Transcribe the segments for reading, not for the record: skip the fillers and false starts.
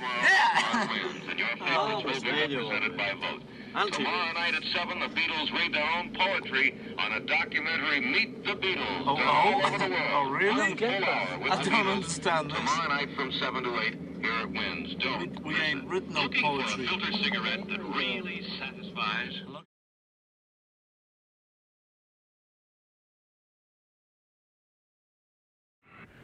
Yeah. Wins, and your favorites will be represented by vote. Tomorrow night at 7, the Beatles read their own poetry on a documentary, Meet the Beatles, done all over the world. Oh, really? I don't understand this. Tomorrow night from 7 to 8, here it wins. Don't. We ain't written no Looking poetry. for a filter cigarette that really satisfies.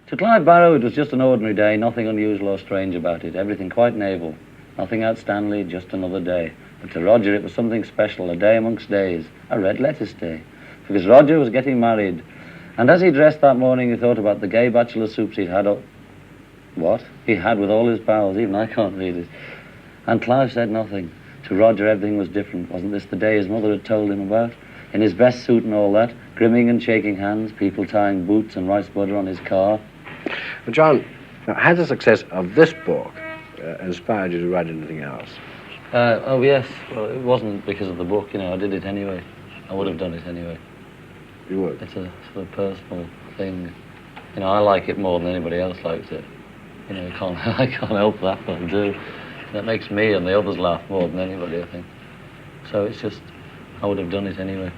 To Clive Barrow, it was just an ordinary day, nothing unusual or strange about it, everything quite naval, nothing outstanding, just another day. But to Roger, it was something special, a day amongst days, a red lettuce day, because Roger was getting married. And as he dressed that morning, he thought about the gay bachelor soups he'd had He had with all his pals, even I can't read it. And Clive said nothing. To Roger, everything was different. Wasn't this the day his mother had told him about? In his best suit and all that, grimming and shaking hands, people tying boots and rice butter on his car. John, has the success of this book inspired you to write anything else? Oh, yes. Well, it wasn't because of the book, I did it anyway. I would have done it anyway. You would? It's a sort of personal thing. I like it more than anybody else likes it. I can't help that, but I do. That makes me and the others laugh more than anybody, I think. So it's just, I would have done it anyway.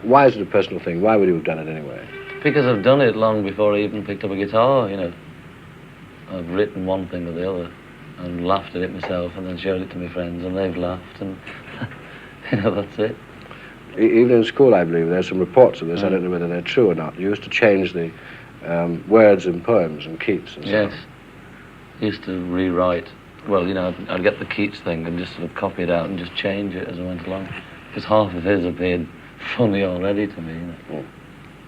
Why is it a personal thing? Why would you have done it anyway? Because I've done it long before I even picked up a guitar, I've written one thing or the other and laughed at it myself and then showed it to my friends and they've laughed and, that's it. Even in school, I believe, there's some reports of this. I don't know whether they're true or not. You used to change the words in poems and Keats and so on. Yes. I used to rewrite. Well, I'd get the Keats thing and just sort of copy it out and just change it as I went along. Because half of his appeared funny already to me,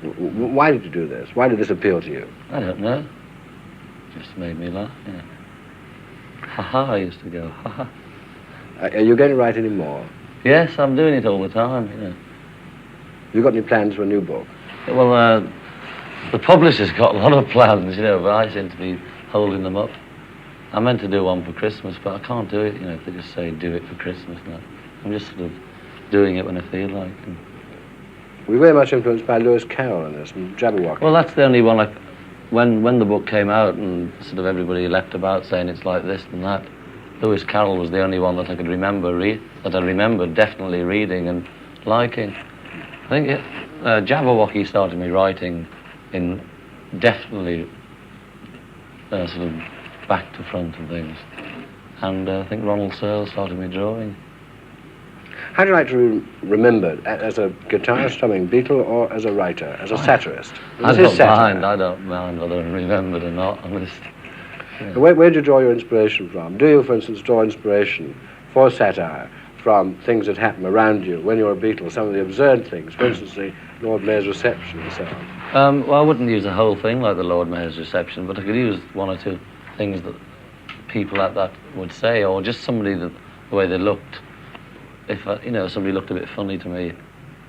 Why did you do this? Why did this appeal to you? I don't know. Just made me laugh, Ha-ha, I used to go, ha-ha. Are you going to write any more? Yes, I'm doing it all the time, You got any plans for a new book? Well, the publisher's got a lot of plans, but I seem to be holding them up. I meant to do one for Christmas, but I can't do it, if they just say do it for Christmas. No. I'm just sort of doing it when I feel like. And we're very much influenced by Lewis Carroll in this, and Jabberwocky. Well, that's the only one. When the book came out and sort of everybody left about saying it's like this and that, Lewis Carroll was the only one that I could remember definitely reading and liking. I think Jabberwocky started me writing in definitely sort of back to front and things, and I think Ronald Searle started me drawing. How do you like to be remembered? As a guitarist, Beatle, or as a writer, as a satirist? I don't mind whether I'm remembered or not. Where do you draw your inspiration from? Do you, for instance, draw inspiration for satire from things that happen around you when you're a Beatle, some of the absurd things, for instance, the Lord Mayor's reception and so on? Well, I wouldn't use the whole thing like the Lord Mayor's reception, but I could use one or two things that people like that would say, or just somebody the way they looked. If somebody looked a bit funny to me,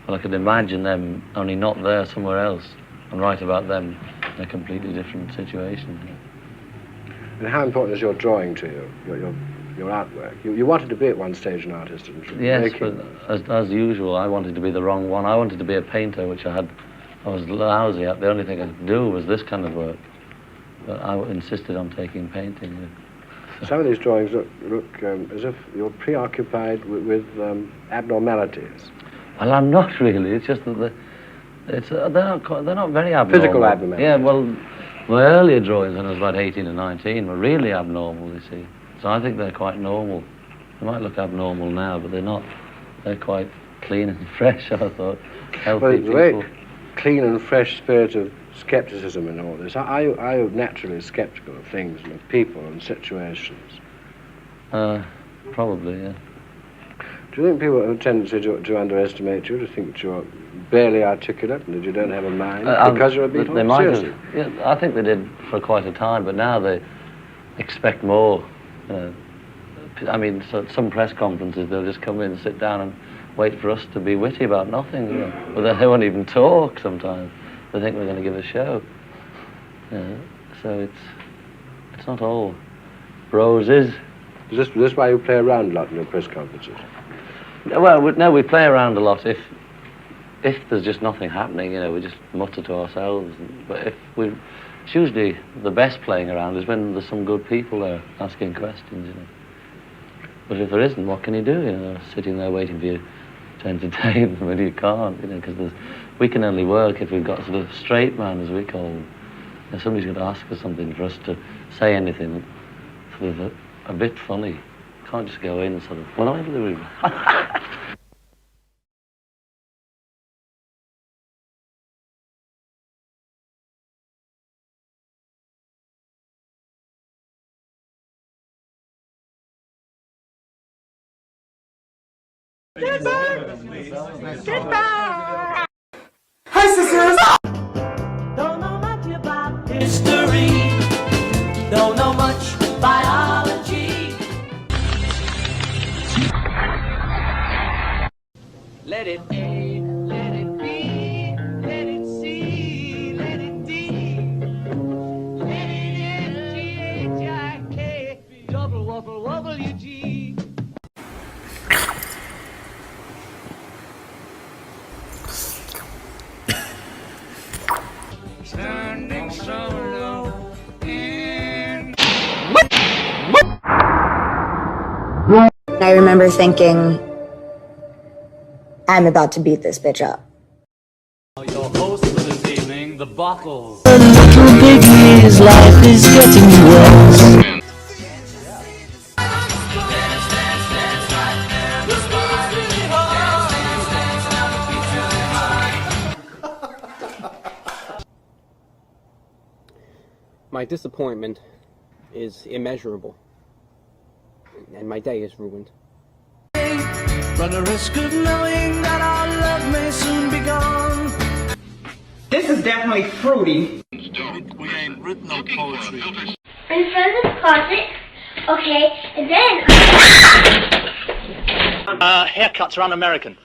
well, I could imagine them only not there somewhere else and write about them in a completely different situation. And how important is your drawing to you, your artwork? You wanted to be at one stage an artist. Yes, but as usual, I wanted to be the wrong one. I wanted to be a painter, which I was lousy at. The only thing I could do was this kind of work. But I insisted on taking painting. Some of these drawings look as if you're preoccupied with abnormalities. Well, I'm not really. It's just that they're not very abnormal. Physical abnormalities. Yeah, well, my earlier drawings when I was about 18 and 19 were really abnormal, you see. So I think they're quite normal. They might look abnormal now, but they're not. They're quite clean and fresh, I thought. Healthy people. Very clean and fresh spirit of scepticism in all this. Are you naturally sceptical of things and of people and situations? Probably, yeah. Do you think people have a tendency to underestimate you, to think that you're barely articulate and that you don't have a mind because you're a Beatle? They might Seriously? have. Yeah, I think they did for quite a time, but now they expect more. So some press conferences, they'll just come in and sit down and wait for us to be witty about nothing, But they won't even talk sometimes. They think we're going to give a show. So it's not all roses. Is this why you play around a lot in your press conferences? Well, no, we play around a lot. If there's just nothing happening, we just mutter to ourselves. But if It's usually the best playing around is when there's some good people there asking questions, you know. But if there isn't, what can you do? You know, sitting there waiting for you to entertain them, and you can't, you know, because we can only work if we've got sort of straight man, as we call them. If somebody's going to ask us something for us to say anything sort of a bit funny. You can't just go in and sort of, well, I do. Goodbye! Hi, sisters! Don't know much about history. Don't know much biology. Let it A, let it B, let it C, let it D, let it F, G, H, I, K, double wobble, wobble, U, G. Standing solo in... I remember thinking, I'm about to beat this bitch up. Your host for this evening, the Bottles. Little Biggie's life is getting worse. My disappointment is immeasurable, and my day is ruined. Run a risk of knowing that our love may soon be gone. This is definitely fruity. We ain't written no poetry. In front of the closet, okay, and then... Haircuts are un-American.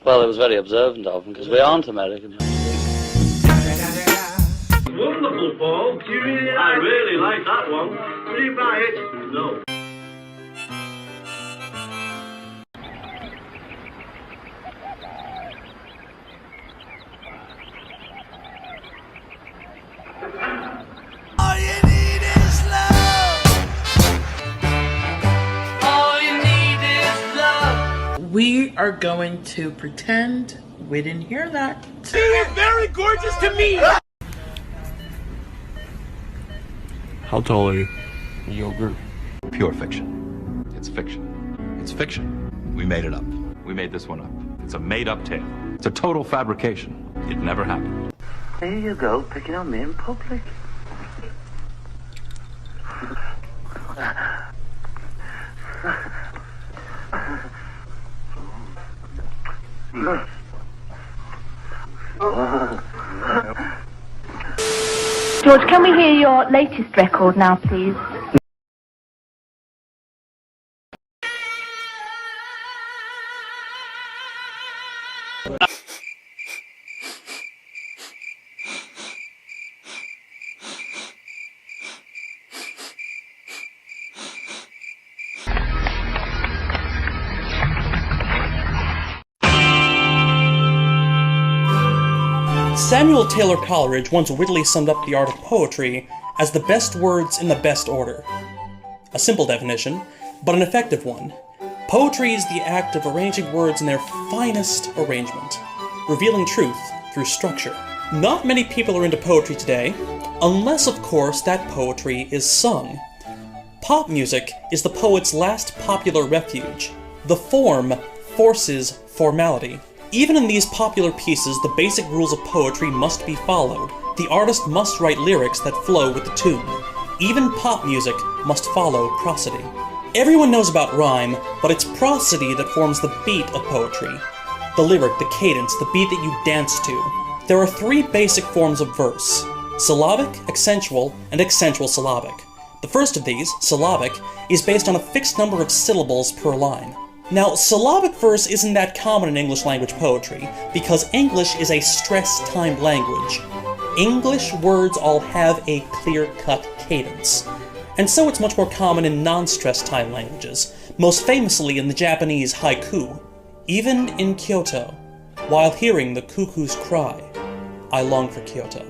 Well, it was very observant of them, because we aren't American. Wonderful, Paul. Do you really like it? I really like that one. Will you buy it? No. All you need is love. All you need is love. We are going to pretend we didn't hear that. She is very gorgeous to me. How tall are you? Yogurt. Pure fiction. It's fiction. It's fiction. We made it up. We made this one up. It's a made-up tale. It's a total fabrication. It never happened. There you go, picking on me in public. George, can we hear your latest record now, please? Samuel Taylor Coleridge once wittily summed up the art of poetry as the best words in the best order. A simple definition, but an effective one. Poetry is the act of arranging words in their finest arrangement, revealing truth through structure. Not many people are into poetry today, unless of course that poetry is sung. Pop music is the poet's last popular refuge. The form forces formality. Even in these popular pieces, the basic rules of poetry must be followed. The artist must write lyrics that flow with the tune. Even pop music must follow prosody. Everyone knows about rhyme, but it's prosody that forms the beat of poetry. The lyric, the cadence, the beat that you dance to. There are three basic forms of verse: syllabic, accentual, and accentual syllabic. The first of these, syllabic, is based on a fixed number of syllables per line. Now, syllabic verse isn't that common in English language poetry, because English is a stress-timed language. English words all have a clear-cut cadence, and so it's much more common in non-stress-timed languages, most famously in the Japanese haiku. Even in Kyoto, while hearing the cuckoo's cry, I long for Kyoto.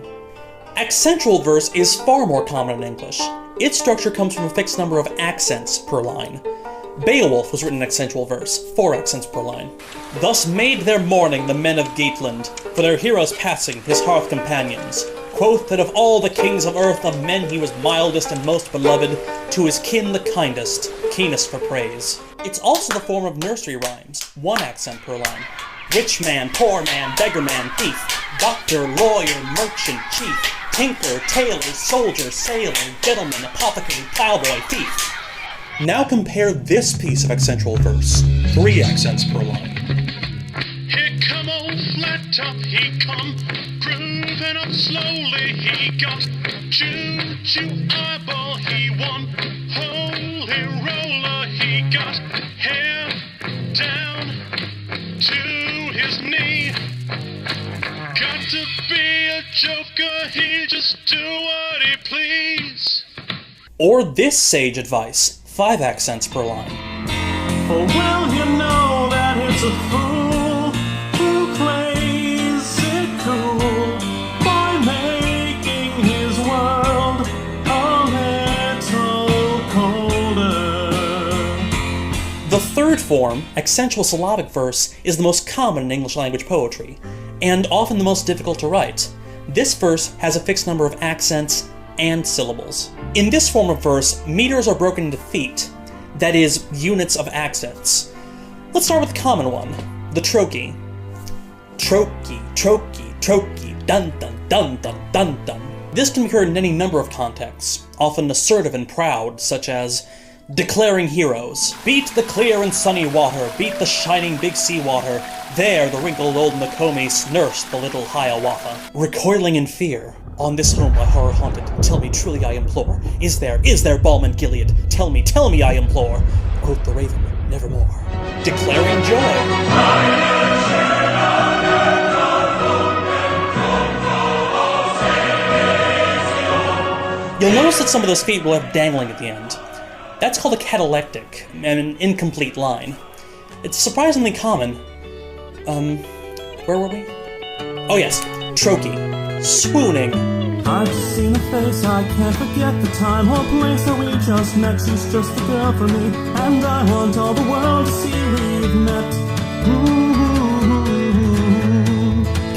Accentual verse is far more common in English. Its structure comes from a fixed number of accents per line. Beowulf was written in accentual verse, 4 accents per line. Thus made their mourning the men of Geatland, for their heroes passing, his hearth companions. Quoth that of all the kings of earth, of men he was mildest and most beloved, to his kin the kindest, keenest for praise. It's also the form of nursery rhymes, 1 accent per line. Rich man, poor man, beggar man, thief, doctor, lawyer, merchant, chief, tinker, tailor, soldier, sailor, gentleman, apothecary, plowboy, thief. Now compare this piece of accentual verse, 3 accents per line. Here come old flat top, he come, grooving up slowly, he got choo-choo eyeball, he won, holy roller, he got hair down to his knee. Got to be a joker, he just do what he please. Or this sage advice, 5 accents per line. For well you know that it's a fool who plays it cool by making his world a little colder. The third form, accentual syllabic verse, is the most common in English language poetry, and often the most difficult to write. This verse has a fixed number of accents and syllables. In this form of verse, meters are broken into feet, that is, units of accents. Let's start with the common one, the trochee. Trochee, trochee, trochee, dun dun dun dun dun dun. This can occur in any number of contexts, often assertive and proud, such as declaring heroes. Beat the clear and sunny water, beat the shining big sea water. There the wrinkled old Nokomis nursed the little Hiawatha. Recoiling in fear, on this home by horror haunted, tell me truly I implore, is there balm in Gilead? Tell me, I implore. Quoth the raven, nevermore. Declaring joy. You'll notice that some of those feet will have dangling at the end. That's called a catalectic, and an incomplete line. It's surprisingly common. Where were we? Oh yes, trochee. Swooning. I've just seen a face, I can't forget the time or place that we just met. She's just the girl for me, and I want all the world to see we've met.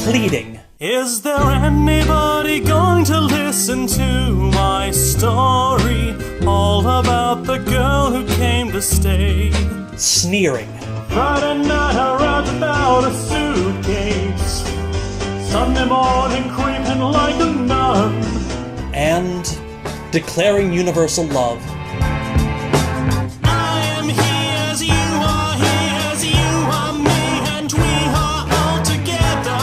Pleading. Is there anybody going to listen to my story? All about the girl who came to stay. Sneering. Friday night I robbed about a suitcase. Sunday morning creeping like a nun. And declaring universal love. I am he as you are, he as you are me, and we are all together.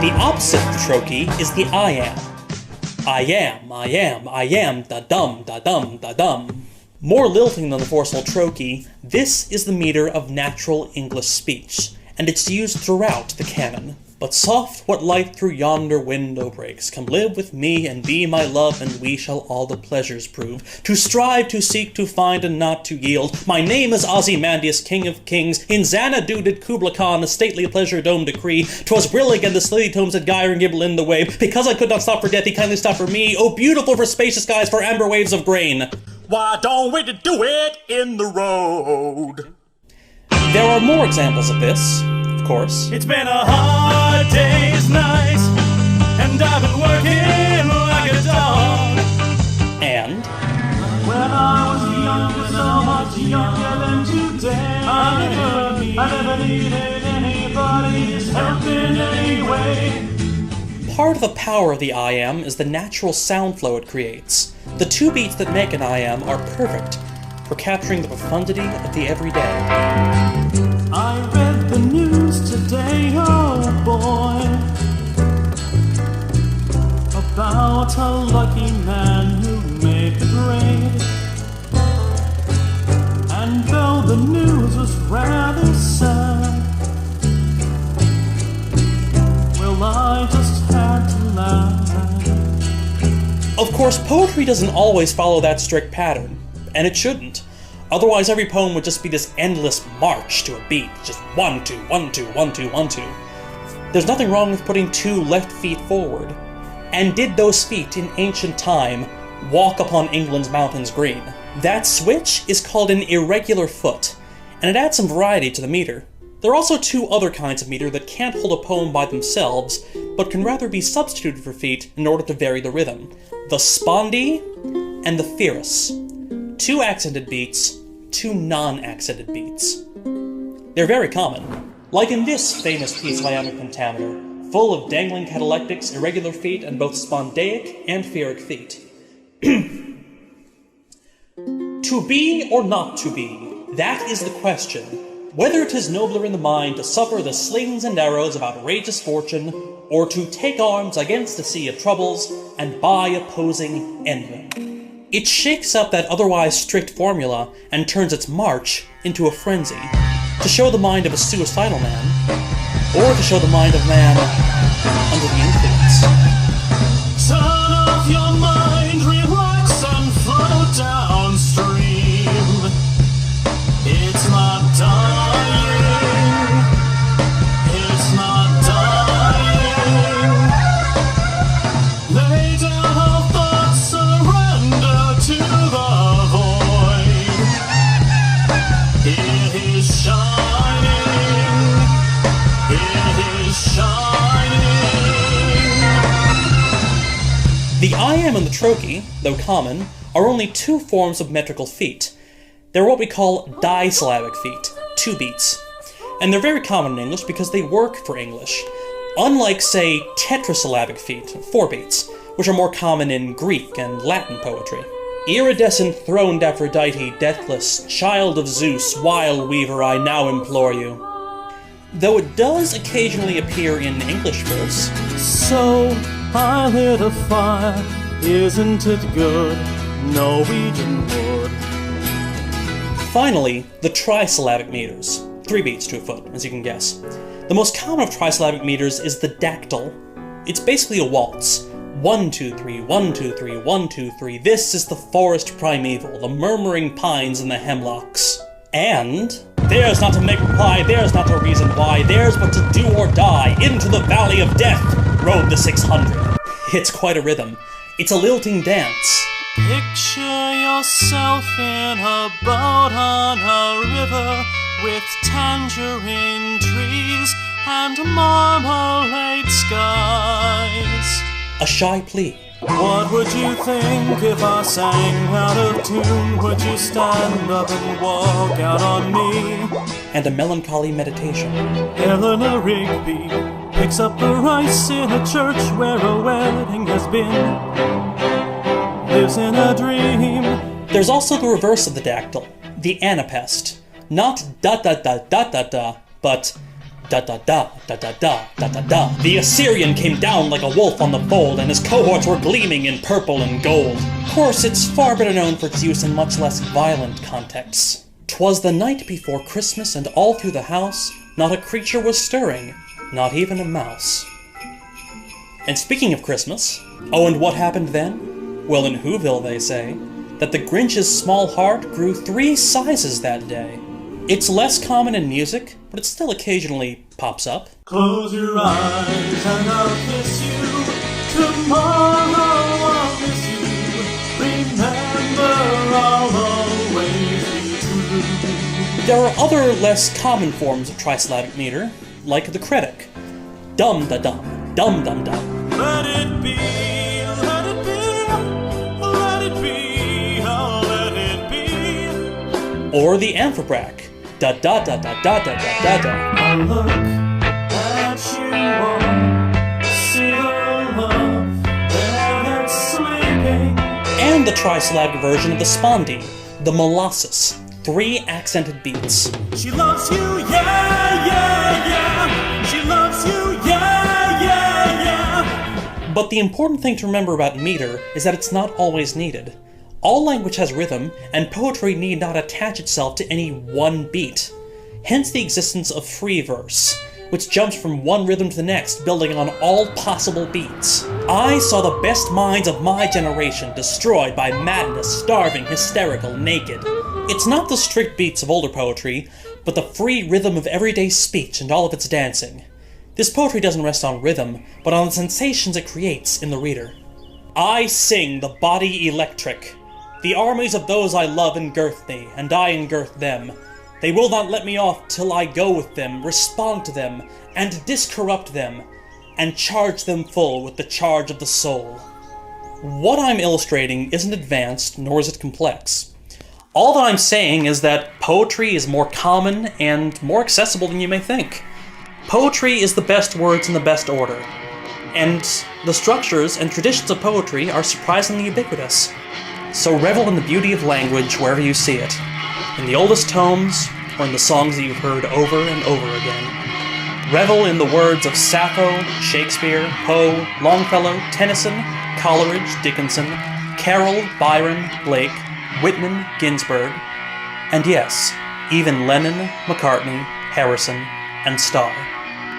The opposite of the trochee is the I am. I am, da-dum, da-dum, da-dum. More lilting than the forceful trochee, this is the meter of natural English speech, and it's used throughout the canon. But soft what light through yonder window breaks, come live with me and be my love, and we shall all the pleasures prove. To strive, to seek, to find, and not to yield. My name is Ozymandias, king of kings. In Xanadu did Kubla Khan a stately pleasure dome decree. 'Twas brillig and the slithy tomes that gyre and gibble in the wave. Because I could not stop for death, he kindly stopped for me. Oh, beautiful for spacious skies, for amber waves of grain. Why don't we do it in the road? There are more examples of this, of course. It's been a hard day's night, and I've been working like a dog. And when I was younger, so much younger than today, I never needed anybody's help in any way. Part of the power of the I am is the natural sound flow it creates. The 2 beats that make an I am are perfect for capturing the profundity of the everyday. I read the news today, oh boy, about a lucky man who made the grade. And though the news was rather sad, well, I just had to laugh. Of course, poetry doesn't always follow that strict pattern, and it shouldn't. Otherwise, every poem would just be this endless march to a beat, just 1, 2, 1, 2, 1, 2, 1, 2. There's nothing wrong with putting 2 left feet forward, And did those feet in ancient time walk upon England's mountains green? That switch is called an irregular foot, and it adds some variety to the meter. There are also two other kinds of meter that can't hold a poem by themselves, but can rather be substituted for feet in order to vary the rhythm. The spondee and the firus. 2 accented beats, 2 non-accented beats. They're very common. Like in this famous piece of iambic pentameter, full of dangling catalectics, irregular feet, and both spondaic and furic feet. To be or not to be, that is the question. Whether 'tis nobler in the mind to suffer the slings and arrows of outrageous fortune, or to take arms against a sea of troubles, and by opposing end them. It shakes up that otherwise strict formula, and turns its march into a frenzy, to show the mind of a suicidal man, or to show the mind of man under the influence. Turn off your mind, relax and flow downstream. It's not dying. It's not dying. Lay down all thoughts, surrender to the void. It is shining. It is shining. The iamb and the trochee, though common, are only 2 forms of metrical feet. They're what we call disyllabic feet, 2 beats. And they're very common in English because they work for English. Unlike, say, tetrasyllabic feet, 4 beats, which are more common in Greek and Latin poetry. Iridescent throned Aphrodite, deathless, child of Zeus, wild weaver, I now implore you. Though it does occasionally appear in English verse. So I lit a fire, isn't it good? Norwegian wood. Finally, the trisyllabic meters. 3 beats to a foot, as you can guess. The most common of trisyllabic meters is the dactyl. It's basically a waltz. 1, 2, 3, 1, 2, 3, 1, 2, 3. This is the forest primeval, the murmuring pines and the hemlocks. And there's not to make reply, there's not to reason why, there's but to do or die. Into the valley of death rode the 600. It's quite a rhythm. It's a lilting dance. Picture yourself in a boat on a river with tangerine trees and marmalade skies. A shy plea. What would you think if I sang out of tune? Would you stand up and walk out on me? And a melancholy meditation. Eleanor Rigby picks up the rice in a church where a wedding has been. Lives in a dream. There's also the reverse of the dactyl, the anapest. Not da-da-da-da-da-da, but da-da-da-da-da-da-da-da-da. The Assyrian came down like a wolf on the fold, and his cohorts were gleaming in purple and gold. Of course, it's far better known for its use in much less violent contexts. 'Twas the night before Christmas, and all through the house, not a creature was stirring, not even a mouse. And speaking of Christmas, oh, and what happened then? Well, in Whoville, they say, that the Grinch's small heart grew 3 sizes that day. It's less common in music, but it still occasionally pops up. Close your eyes and I'll kiss you. Tomorrow I'll miss you. Remember, I'll always be true. There are other less common forms of trisyllabic meter, like the cretic. Dum-da-dum, dum-dum-dum. Let it be, let it be, let it be, oh, let it be. Or the amphibrach. Da-da-da-da-da-da-da-da-da. I look at you all, see the love that's sleeping. And the trisyllabic version of the spondee, the molossus. 3 accented beats. She loves you, yeah, yeah, yeah. She loves you, yeah, yeah, yeah. But the important thing to remember about meter is that it's not always needed. All language has rhythm, and poetry need not attach itself to any one beat. Hence the existence of free verse, which jumps from one rhythm to the next, building on all possible beats. I saw the best minds of my generation destroyed by madness, starving, hysterical, naked. It's not the strict beats of older poetry, but the free rhythm of everyday speech and all of its dancing. This poetry doesn't rest on rhythm, but on the sensations it creates in the reader. I sing the body electric. The armies of those I love engirth me, and I engirth them. They will not let me off till I go with them, respond to them, and discorrupt them, and charge them full with the charge of the soul. What I'm illustrating isn't advanced, nor is it complex. All that I'm saying is that poetry is more common and more accessible than you may think. Poetry is the best words in the best order, and the structures and traditions of poetry are surprisingly ubiquitous. So revel in the beauty of language wherever you see it, in the oldest tomes, or in the songs that you've heard over and over again. Revel in the words of Sappho, Shakespeare, Poe, Longfellow, Tennyson, Coleridge, Dickinson, Carroll, Byron, Blake, Whitman, Ginsberg, and yes, even Lennon, McCartney, Harrison, and Starr.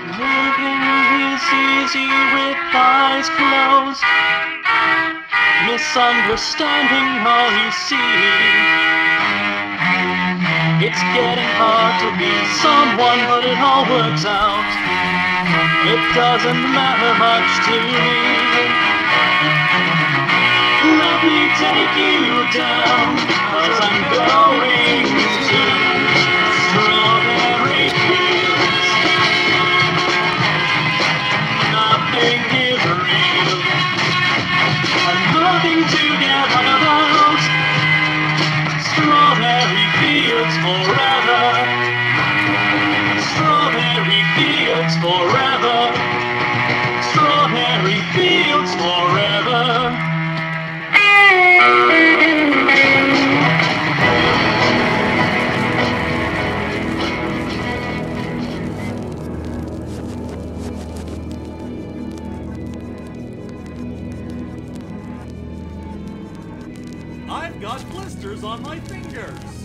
Living is easy with eyes closed, misunderstanding all you see. It's getting hard to be someone, but it all works out. It doesn't matter much to me. Let me take you down, 'cause I'm going to strawberry fields. Nothing is real, and nothing to get about. Strawberry fields forever. Strawberry fields forever. Strawberry fields forever. I've got blisters on my fingers.